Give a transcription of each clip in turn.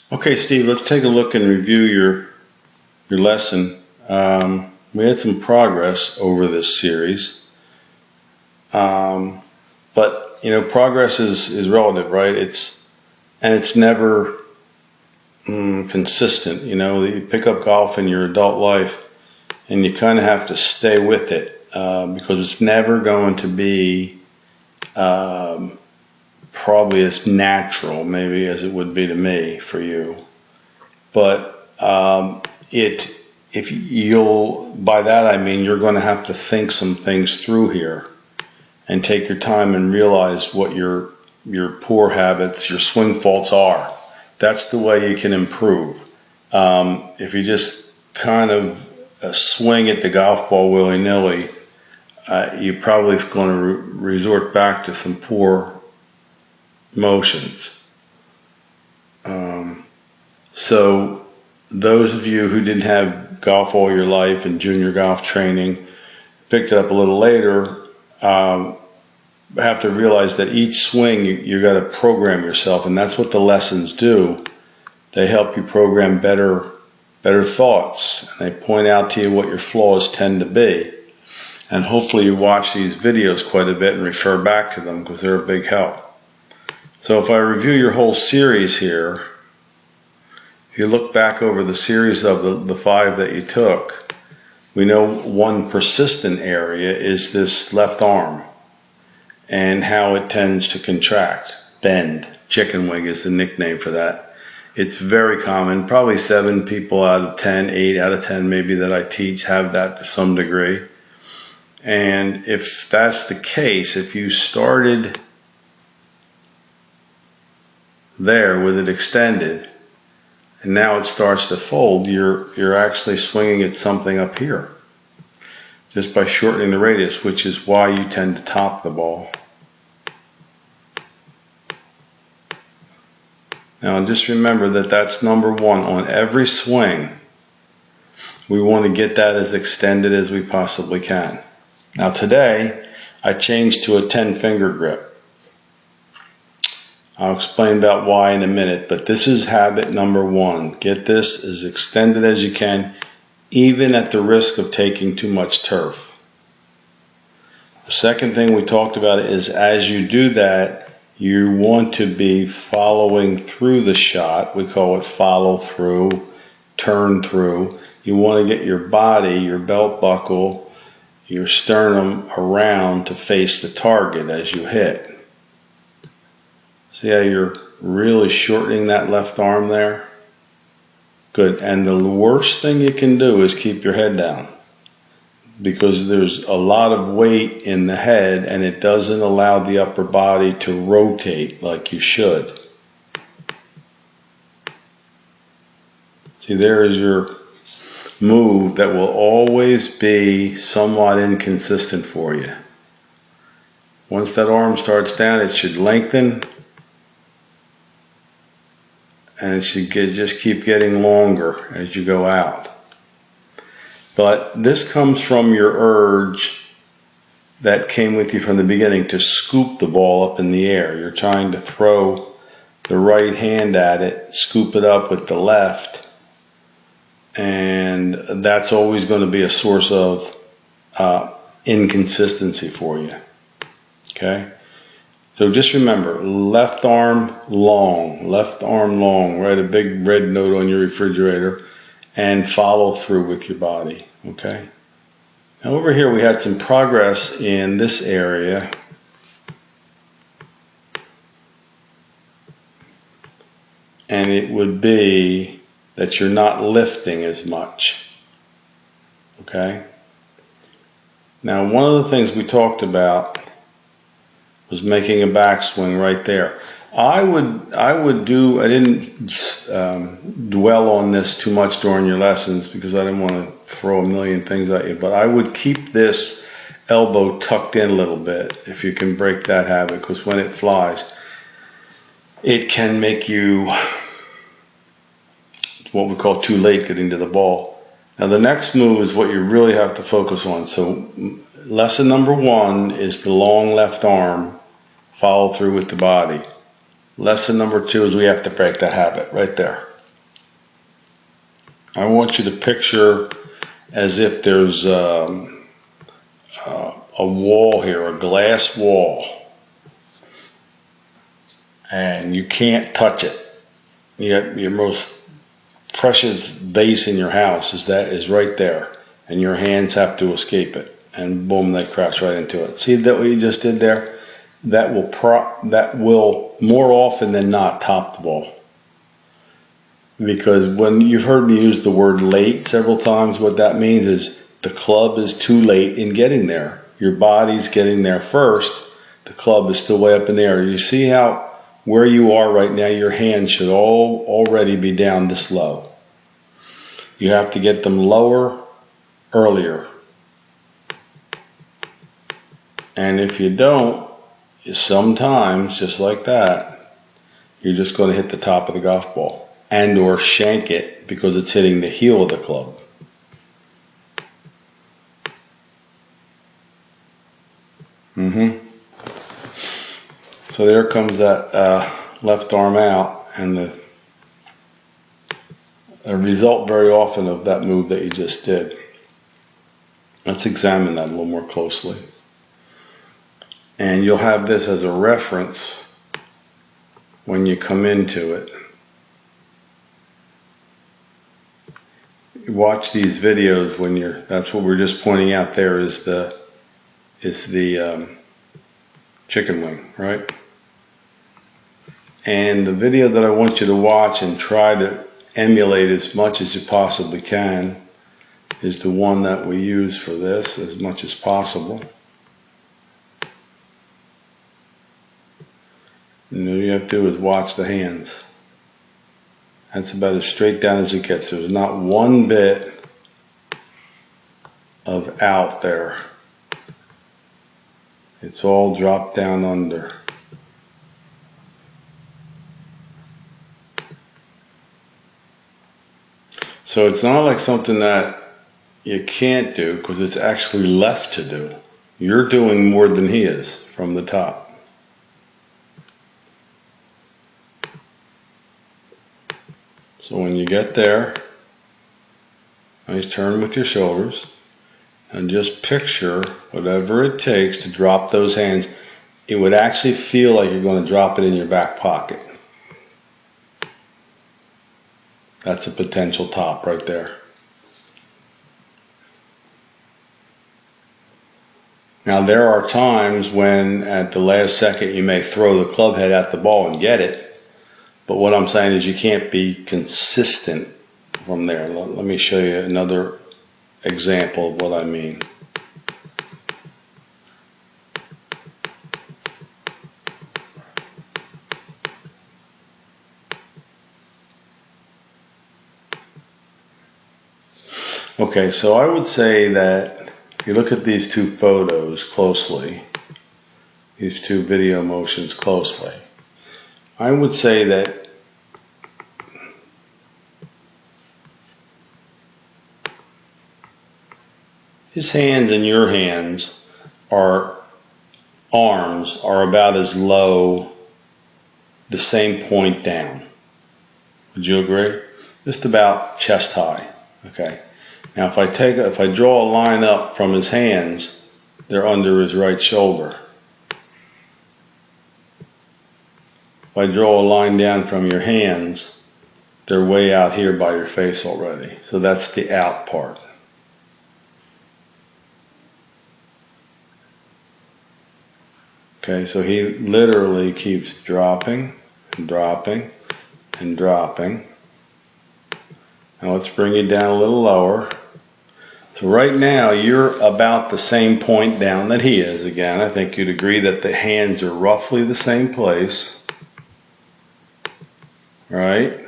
Okay, Steve, let's take a look and review your lesson. We had some progress over this series, but progress is relative, right? It's never consistent. You pick up golf in your adult life, and you kind of have to stay with it because it's never going to be probably as natural, maybe, as it would be to me for you. But by that I mean you're going to have to think some things through here and take your time and realize what your poor habits, your swing faults are. That's the way you can improve. If you just kind of swing at the golf ball willy-nilly, you're probably going to resort back to some poor motions. So those of you who didn't have golf all your life and junior golf training, picked it up a little later, have to realize that each swing you got to program yourself, and that's what the lessons do. They help you program better thoughts, and they point out to you what your flaws tend to be. And hopefully you watch these videos quite a bit and refer back to them because they're a big help. So if I review your whole series here, if you look back over the series of the 5 that you took, we know one persistent area is this left arm and how it tends to contract, bend. Chicken wing is the nickname for that. It's very common. Probably 7 people out of 10, 8 out of 10 maybe that I teach have that to some degree. And if that's the case, if you started there with it extended and now it starts to fold, you're actually swinging at something up here just by shortening the radius, which is why you tend to top the ball. Now just remember that that's number 1 on every swing. We want to get that as extended as we possibly can. Now today I changed to a 10-finger grip. I'll explain about why in a minute, but this is habit number 1. Get this as extended as you can, even at the risk of taking too much turf. The second thing we talked about is as you do that, you want to be following through the shot. We call it follow through, turn through. You want to get your body, your belt buckle, your sternum around to face the target as you hit. See how you're really shortening that left arm there? Good. And the worst thing you can do is keep your head down, because there's a lot of weight in the head and it doesn't allow the upper body to rotate like you should. See, there is your move that will always be somewhat inconsistent for you. Once that arm starts down, it should lengthen and it should just keep getting longer as you go out. But this comes from your urge that came with you from the beginning to scoop the ball up in the air. You're trying to throw the right hand at it, scoop it up with the left, and that's always going to be a source of inconsistency for you. Okay? So just remember, left arm long, write a big red note on your refrigerator, and follow through with your body. Okay? Now over here we had some progress in this area. And it would be that you're not lifting as much. Okay? Now one of the things we talked about was making a backswing right there. I didn't dwell on this too much during your lessons because I didn't want to throw a million things at you, but I would keep this elbow tucked in a little bit if you can break that habit, because when it flies, it can make you what we call too late getting to the ball. Now the next move is what you really have to focus on. So lesson number 1 is the long left arm, follow through with the body. Lesson number 2 is we have to break that habit right there. I want you to picture as if there's a wall here, a glass wall, and you can't touch it. Your most precious vase in your house is right there, and your hands have to escape it, and boom, they crash right into it. See that what you just did there? That will more often than not top the ball. Because when you've heard me use the word late several times, what that means is the club is too late in getting there. Your body's getting there first. The club is still way up in the air. You see how where you are right now, your hands should already be down this low. You have to get them lower earlier. And if you don't, sometimes, just like that, you're just going to hit the top of the golf ball and or shank it because it's hitting the heel of the club. So there comes that left arm out, and the result very often of that move that you just did. Let's examine that a little more closely. And you'll have this as a reference when you come into it. Watch these videos when that's what we're just pointing out there is the chicken wing, right? And the video that I want you to watch and try to emulate as much as you possibly can is the one that we use for this as much as possible. And all you have to do is watch the hands. That's about as straight down as it gets. There's not one bit of out there. It's all dropped down under. So it's not like something that you can't do, because it's actually left to do. You're doing more than he is from the top. So when you get there, nice turn with your shoulders, and just picture whatever it takes to drop those hands. It would actually feel like you're going to drop it in your back pocket. That's a potential top right there. Now there are times when at the last second you may throw the club head at the ball and get it. But what I'm saying is you can't be consistent from there. Let me show you another example of what I mean. Okay, so I would say that if you look at these two photos closely, these two video motions closely, I would say that his hands and your hands arms are about as low, the same point down. Would you agree? Just about chest high. Okay. Now if I draw a line up from his hands, they're under his right shoulder. If I draw a line down from your hands, they're way out here by your face already. So that's the out part. Okay, so he literally keeps dropping and dropping and dropping. Now let's bring it down a little lower. So right now you're about the same point down that he is. Again, I think you'd agree that the hands are roughly the same place. Right?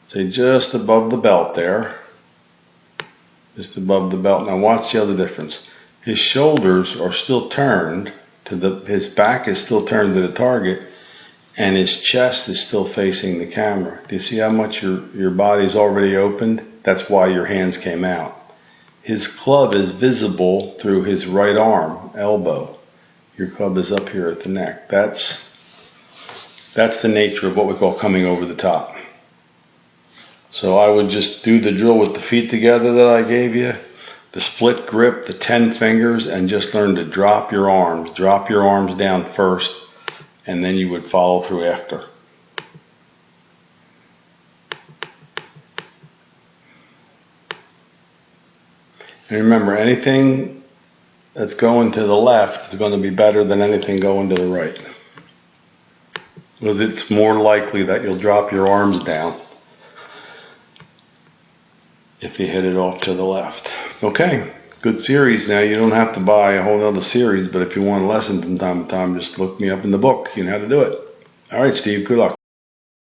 Say just above the belt there. Just above the belt. Now watch the other difference. His shoulders are still turned to his back is still turned to the target, and his chest is still facing the camera. Do you see how much your body's already opened? That's why your hands came out. His club is visible through his right arm, elbow. Your club is up here at the neck. That's the nature of what we call coming over the top. So I would just do the drill with the feet together that I gave you, the split grip, the 10 fingers, and just learn to drop your arms. Drop your arms down first, and then you would follow through after. And remember, anything that's going to the left is going to be better than anything going to the right, because it's more likely that you'll drop your arms down if you hit it off to the left. Okay, good series. Now you don't have to buy a whole other series, but if you want a lesson from time to time, just look me up in the book. You know how to do it. All right, Steve, good luck.